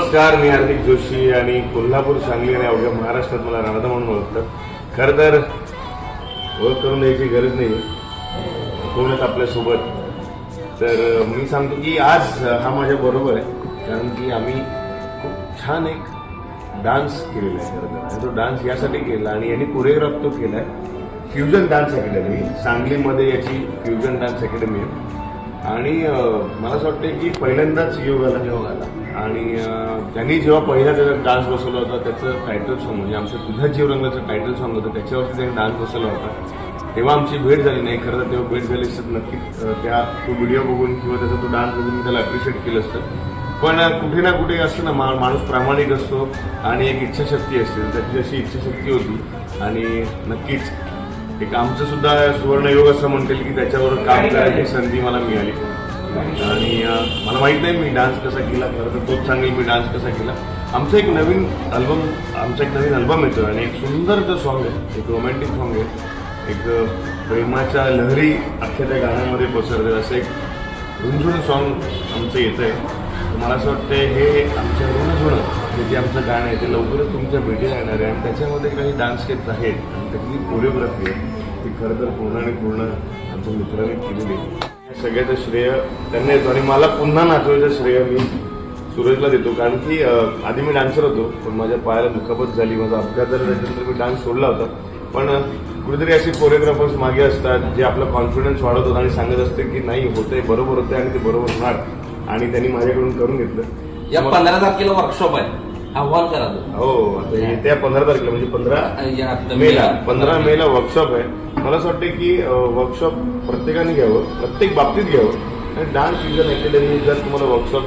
नमस्कार, मी हार्दिक जोशी आणि कोल्हापूर, सांगली आणि अवघ्या महाराष्ट्रात मला राणा म्हणून ओळखतात. खरं तर ओळख करून द्यायची गरज नाही, कोणच आपल्यासोबत. तर मी सांगतो की आज हा माझ्या बरोबर आहे, कारण की आम्ही खूप छान एक डान्स केलेला आहे. खरं तर आणि तो डान्स यासाठी केला आणि यांनी कोरिओग्राफ तो केला आहे फ्युजन डान्स अकॅडमी. सांगलीमध्ये याची फ्युजन डान्स अकॅडमी आहे आणि मला असं वाटतं की पहिल्यांदाच योग आला आणि त्यांनी जेव्हा पहिला त्याचा डान्स बसवला होता, त्याचं टायटल सॉन्ग म्हणजे आमचं तुझ्या जीव रंगाचं टायटल सॉन्ग होतं, त्याच्यावरती त्यांनी डान्स बसवला होता. तेव्हा आमची भेट झाली नाही. खरं तर तेव्हा भेट झाली असत नक्कीच त्या तो व्हिडिओ बघून किंवा त्याचा तो डान्स बघून त्याला अप्रिशिएट केलं असतं. पण कुठे ना कुठे असतं ना, माणूस प्रामाणिक असतो आणि एक इच्छाशक्ती असते. त्याची अशी इच्छाशक्ती होती आणि नक्कीच एक आमचं सुद्धा सुवर्ण योग असं म्हणता येईल की त्याच्यावर काम करायची संधी मला मिळाली. आणि मला माहित नाही मी डान्स कसा केला, खरं तर तोच सांगेल मी डान्स कसा केला. आमचा एक नवीन अल्बम येतो आणि एक सुंदर तो सॉन्ग आहे, एक रोमॅन्टिक सॉन्ग आहे, एक प्रेमाच्या लहरी अख्ख्या त्या गाण्यामध्ये पसरते असं एक झुणझुण सॉन्ग आमचं येतं आहे. मला असं वाटतं हे आमच्या ऋणझुणं हे जे आमचं गाणं आहे ते लवकरच तुमच्या भेटीला येणार आहे आणि त्याच्यामध्ये काही डान्स स्टेप्स आहेत आणि त्याची जी कोरिओग्राफी आहे ती खरं तर पूर्ण आणि पूर्ण आमच्या मित्रांनी केलेली आहे. सगळ्याचं श्रेय त्यांना येतो आणि मला पुन्हा नाचवायचं श्रेय मी सूरजला देतो, कारण की आधी मी डान्सर होतो पण माझ्या पायाला दुखापत झाली, माझा अपघात झाला, त्याच्यानंतर मी डान्स सोडला होता. पण कुठेतरी असे कोरिओग्राफर्स मागे असतात जे आपला कॉन्फिडन्स वाढवतात आणि सांगत असते की नाही होतंय, बरोबर होतंय आणि ते बरोबर होणार, आणि त्यांनी माझ्याकडून करून घेतलं. या 15 तारखेला वर्कशॉप आहे, आव्हान करा. हो, आता येत्या 15 तारखेला म्हणजे 15 मेला वर्कशॉप आहे. मला असं वाटतं की वर्कशॉप प्रत्येकाने घ्यावं, प्रत्येक बाबतीत घ्यावं. आणि डान्स फ्युजन अकॅडमी जर तुम्हाला वर्कशॉप